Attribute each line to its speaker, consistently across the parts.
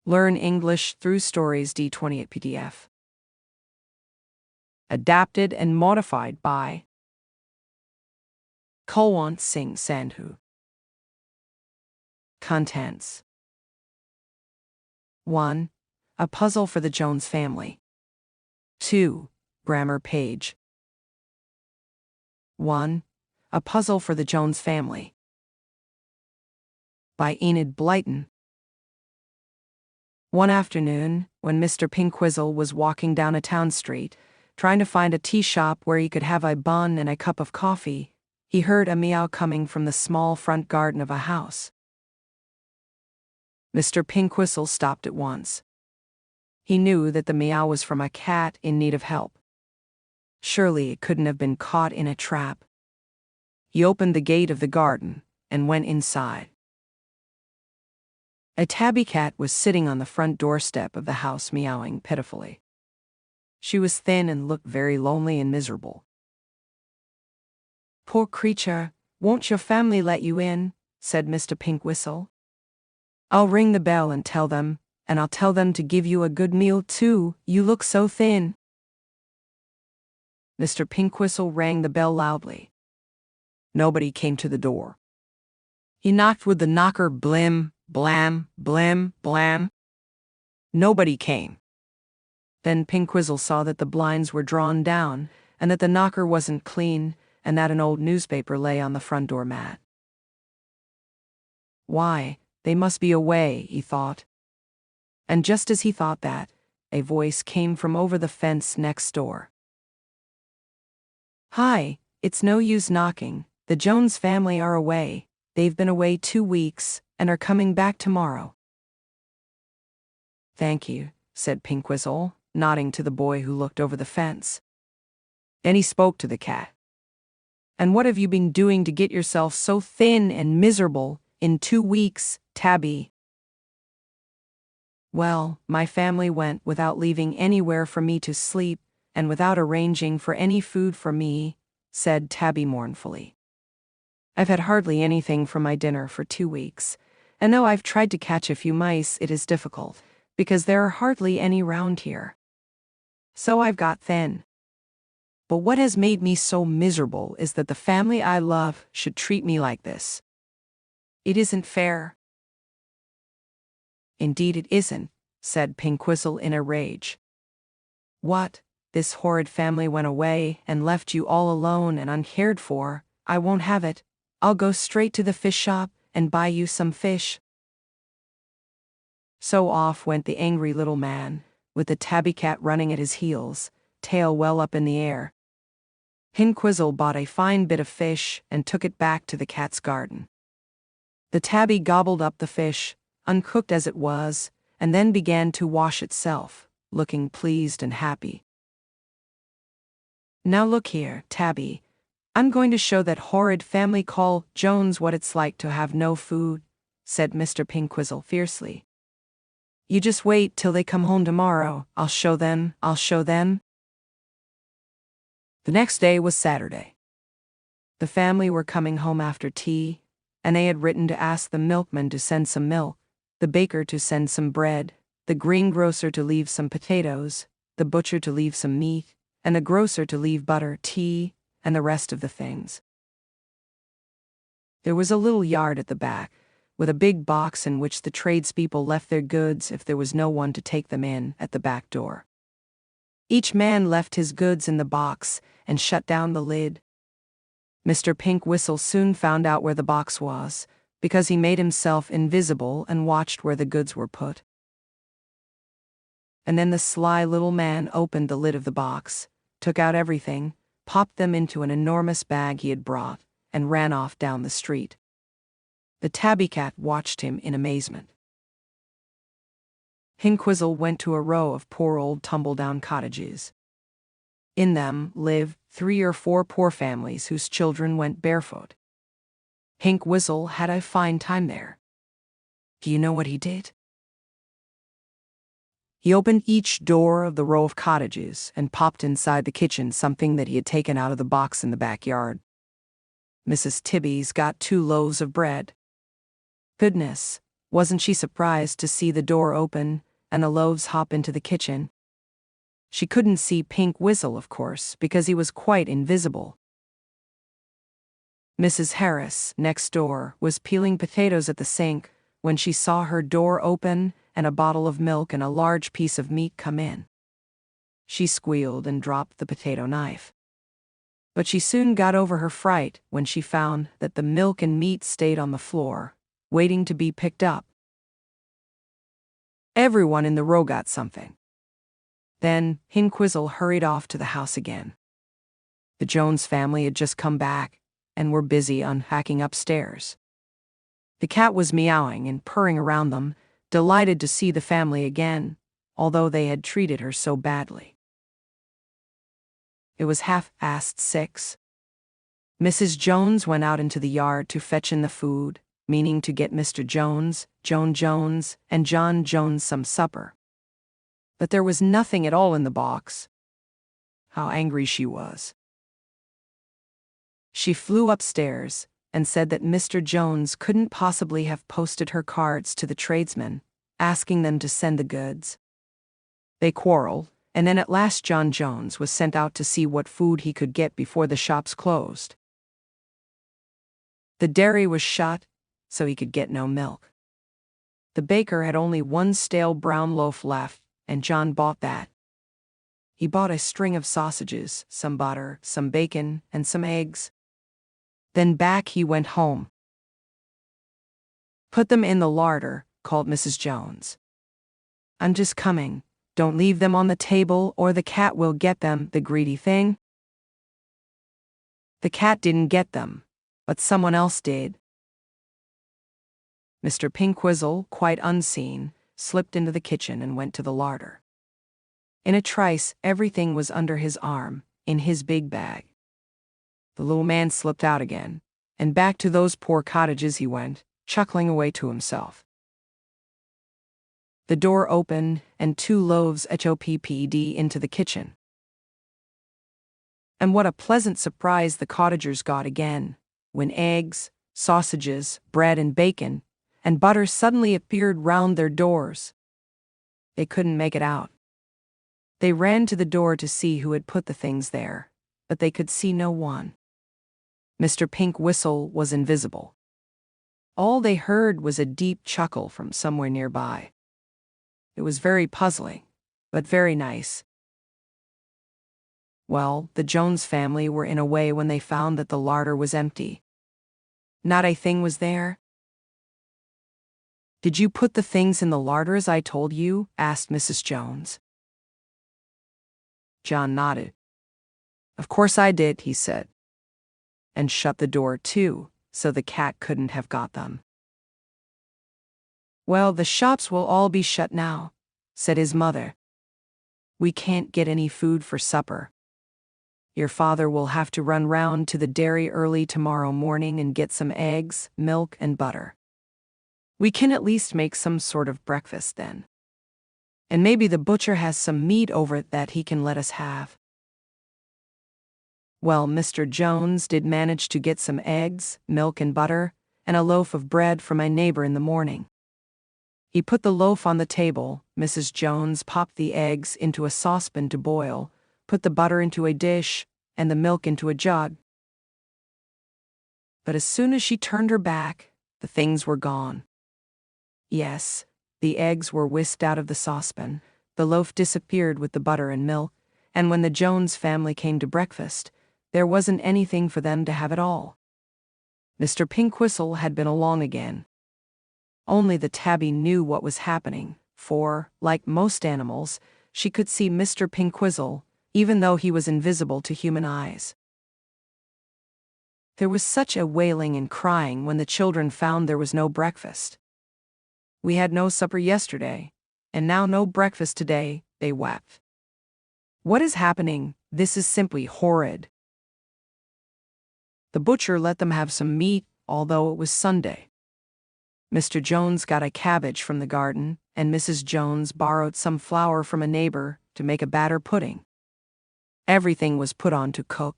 Speaker 1: Learn English through Stories D28 PDF. Adapted and modified by Kulwant Singh Sandhu. Contents: 1. A puzzle for the Jones family. 2. Grammar page. 1. A puzzle for the Jones family. By Enid Blyton. One afternoon, when Mr. Pinkwizzle was walking down a town street, trying to find a tea shop where he could have a bun and a cup of coffee, he heard a meow coming from the small front garden of a house. Mr. Pinkwizzle stopped at once. He knew that the meow was from a cat in need of help. Surely it couldn't have been caught in a trap. He opened the gate of the garden and went inside. A tabby cat was sitting on the front doorstep of the house, meowing pitifully. She was thin and looked very lonely and miserable. "Poor creature, won't your family let you in?" said Mr. Pinkwizzle. "I'll ring the bell and I'll tell them to give you a good meal too, you look so thin." Mr. Pinkwizzle rang the bell loudly. Nobody came to the door. He knocked with the knocker, blim, blam, blim, blam. Nobody came. Then Pinkwizzle saw that the blinds were drawn down, and that the knocker wasn't clean, and that an old newspaper lay on the front door mat. Why, they must be away, he thought. And just as he thought that, a voice came from over the fence next door. "Hi, it's no use knocking. The Jones family are away. They've been away 2 weeks, and are coming back tomorrow." "Thank you," said Pinkwizzle, nodding to the boy who looked over the fence. Then he spoke to the cat. "And what have you been doing to get yourself so thin and miserable in 2 weeks, Tabby?" "Well, my family went without leaving anywhere for me to sleep, and without arranging for any food for me," said Tabby mournfully. "I've had hardly anything for my dinner for 2 weeks, and though I've tried to catch a few mice, it is difficult, because there are hardly any round here. So I've got thin. But what has made me so miserable is that the family I love should treat me like this. It isn't fair." "Indeed it isn't," said Pinkwizzle in a rage. "What, this horrid family went away and left you all alone and uncared for? I won't have it. I'll go straight to the fish shop and buy you some fish." So off went the angry little man, with the tabby cat running at his heels, tail well up in the air. Pinkwizzle bought a fine bit of fish and took it back to the cat's garden. The tabby gobbled up the fish, uncooked as it was, and then began to wash itself, looking pleased and happy. "Now look here, Tabby. I'm going to show that horrid family called Jones what it's like to have no food," said Mr. Pinkwizzle fiercely. "You just wait till they come home tomorrow. I'll show them. The next day was Saturday. The family were coming home after tea, and they had written to ask the milkman to send some milk, the baker to send some bread, the greengrocer to leave some potatoes, the butcher to leave some meat, and the grocer to leave butter, tea, and the rest of the things. There was a little yard at the back, with a big box in which the tradespeople left their goods if there was no one to take them in at the back door. Each man left his goods in the box and shut down the lid. Mr. Pinkwizzle soon found out where the box was, because he made himself invisible and watched where the goods were put. And then the sly little man opened the lid of the box, took out everything, popped them into an enormous bag he had brought, and ran off down the street. The tabby cat watched him in amazement. Pinkwizzle went to a row of poor old tumble-down cottages. In them lived 3 or 4 poor families whose children went barefoot. Pinkwizzle had a fine time there. Do you know what he did? He opened each door of the row of cottages and popped inside the kitchen something that he had taken out of the box in the backyard. Mrs. Tibby's got 2 loaves of bread. Goodness, Wasn't she surprised to see the door open and the loaves hop into the kitchen? She couldn't see Pink Whistle, of course, because he was quite invisible. Mrs. Harris, next door, was peeling potatoes at the sink when she saw her door open and a bottle of milk and a large piece of meat come in. She squealed and dropped the potato knife. But she soon got over her fright when she found that the milk and meat stayed on the floor, waiting to be picked up. Everyone in the row got something. Then Hinquizzle hurried off to the house again. The Jones family had just come back and were busy unpacking upstairs. The cat was meowing and purring around them, delighted to see the family again, although they had treated her so badly. It was 6:30. Mrs. Jones went out into the yard to fetch in the food, meaning to get Mr. Jones, Joan Jones, and John Jones some supper. But there was nothing at all in the box. How angry she was. She flew upstairs and said that Mr. Jones couldn't possibly have posted her cards to the tradesmen, asking them to send the goods. They quarreled, and then at last John Jones was sent out to see what food he could get before the shops closed. The dairy was shut, so he could get no milk. The baker had only one stale brown loaf left, and John bought that. He bought a string of sausages, some butter, some bacon, and some eggs. Then back he went home. "Put them in the larder," called Mrs. Jones. "I'm just coming. Don't leave them on the table or the cat will get them, the greedy thing." The cat didn't get them, but someone else did. Mr. Pinkwhistle, quite unseen, slipped into the kitchen and went to the larder. In a trice, everything was under his arm, in his big bag. The little man slipped out again, and back to those poor cottages he went, chuckling away to himself. The door opened, and 2 loaves hopped into the kitchen. And what a pleasant surprise the cottagers got again, when eggs, sausages, bread and bacon, and butter suddenly appeared round their doors. They couldn't make it out. They ran to the door to see who had put the things there, but they could see no one. Mr. Pink Whistle was invisible. All they heard was a deep chuckle from somewhere nearby. It was very puzzling, but very nice. Well, the Jones family were in a way when they found that the larder was empty. Not a thing was there. "Did you put the things in the larder as I told you?" asked Mrs. Jones. John nodded. "Of course I did," he said, and shut the door too, so the cat couldn't have got them. "Well, the shops will all be shut now," said his mother. "We can't get any food for supper. Your father will have to run round to the dairy early tomorrow morning and get some eggs, milk, and butter. We can at least make some sort of breakfast then. And maybe the butcher has some meat over that he can let us have." Well, Mr. Jones did manage to get some eggs, milk, and butter, and a loaf of bread from my neighbor in the morning. He put the loaf on the table. Mrs. Jones popped the eggs into a saucepan to boil, put the butter into a dish, and the milk into a jug. But as soon as she turned her back, the things were gone. Yes, the eggs were whisked out of the saucepan, the loaf disappeared with the butter and milk, and when the Jones family came to breakfast, there wasn't anything for them to have at all. Mr. Pinkwhistle had been along again. Only the tabby knew what was happening, for, like most animals, she could see Mr. Pinkwhistle, even though he was invisible to human eyes. There was such a wailing and crying when the children found there was no breakfast. "We had no supper yesterday, and now no breakfast today," they wept. "What is happening? This is simply horrid." The butcher let them have some meat, although it was Sunday. Mr. Jones got a cabbage from the garden, and Mrs. Jones borrowed some flour from a neighbor to make a batter pudding. Everything was put on to cook.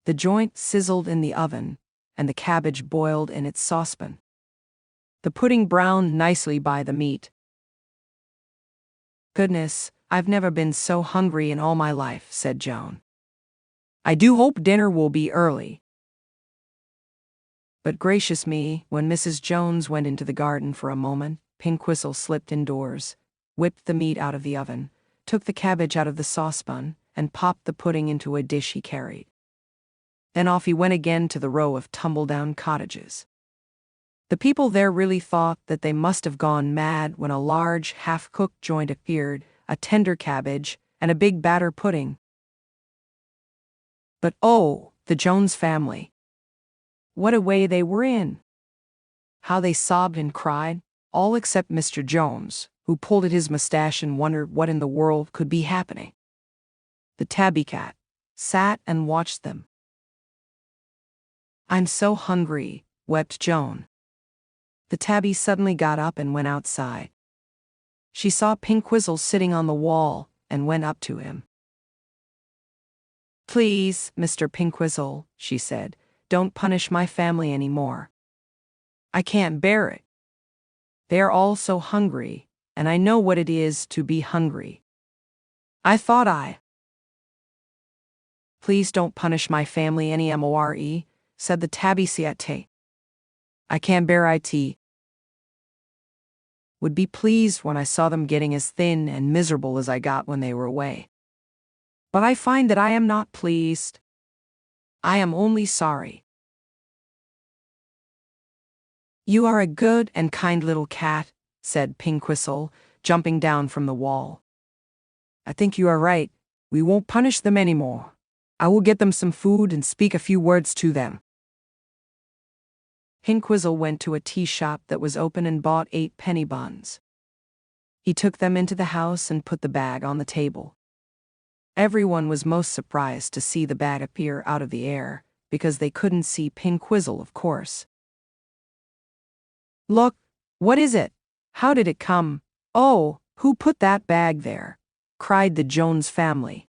Speaker 1: The joint sizzled in the oven, and the cabbage boiled in its saucepan. the pudding browned nicely by the meat. "Goodness, I've never been so hungry in all my life," said Joan. "I do hope dinner will be early." But gracious me, when Mrs. Jones went into the garden for a moment, Pinkwhistle slipped indoors, whipped the meat out of the oven, took the cabbage out of the saucepan, and popped the pudding into a dish he carried. Then off he went again to the row of tumble-down cottages. The people there really thought that they must have gone mad when a large, half-cooked joint appeared, a tender cabbage, and a big batter pudding. But oh, the Jones family! What a way they were in! How they sobbed and cried, all except Mr. Jones, who pulled at his mustache and wondered what in the world could be happening. The tabby cat sat and watched them. "I'm so hungry," wept Joan. The tabby suddenly got up and went outside. She saw Pinkwhistle sitting on the wall and went up to him. "Please, Mr. Pinkwhistle," she said, "don't punish my family any more. I can't bear it. They are all so hungry, and I know what it is to be hungry. Please don't punish my family any more," said the tabby cat. "I can't bear it. Would be pleased when I saw them getting as thin and miserable as I got when they were away. But I find that I am not pleased. I am only sorry." "You are a good and kind little cat," said Pinkwhistle, jumping down from the wall. "I think you are right. We won't punish them any more. I will get them some food and speak a few words to them." Pinkwhistle went to a tea shop that was open and bought 8 penny buns. He took them into the house and put the bag on the table. Everyone was most surprised to see the bag appear out of the air, because they couldn't see Pinkwhistle, of course. "Look, what is it? How did it come? Oh, who put that bag there?" cried the Jones family.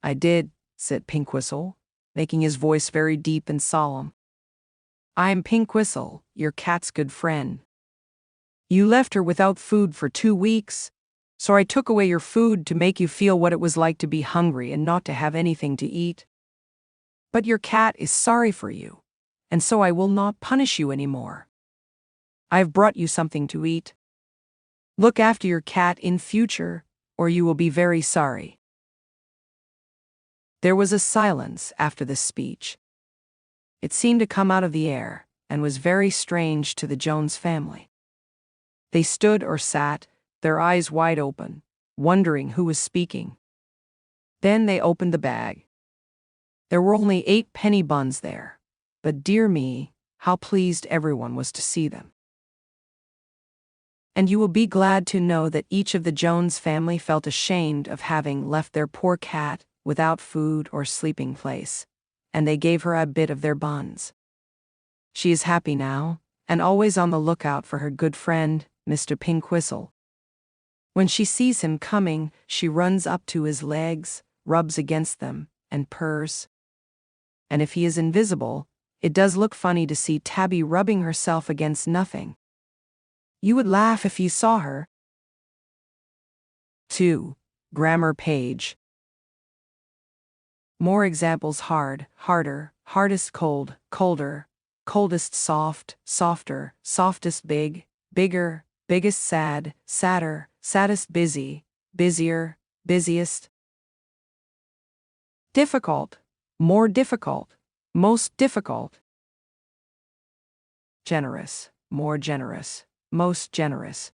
Speaker 1: "I did," said Pinkwhistle, making his voice very deep and solemn. "I'm Pinkwhistle, your cat's good friend. You left her without food for 2 weeks, so I took away your food to make you feel what it was like to be hungry and not to have anything to eat. But your cat is sorry for you, and so I will not punish you any more. I've brought you something to eat. Look after your cat in future, or you will be very sorry." There was a silence after this speech. It seemed to come out of the air, and was very strange to the Jones family. They stood or sat, their eyes wide open, wondering who was speaking. Then they opened the bag. There were only 8 penny buns there, but dear me, how pleased everyone was to see them. And you will be glad to know that each of the Jones family felt ashamed of having left their poor cat without food or sleeping place, and they gave her a bit of their buns. She is happy now, and always on the lookout for her good friend, Mr. Pinkwhistle. When she sees him coming, she runs up to his legs, rubs against them, and purrs. And if he is invisible, it does look funny to see Tabby rubbing herself against nothing. You would laugh if you saw her. 2. Grammar page. More examples: hard, harder, hardest, cold, colder, coldest, soft, softer, softest, big, bigger, biggest, sad, sadder, saddest, busy, busier, busiest. Difficult, more difficult, most difficult. Generous, more generous, most generous.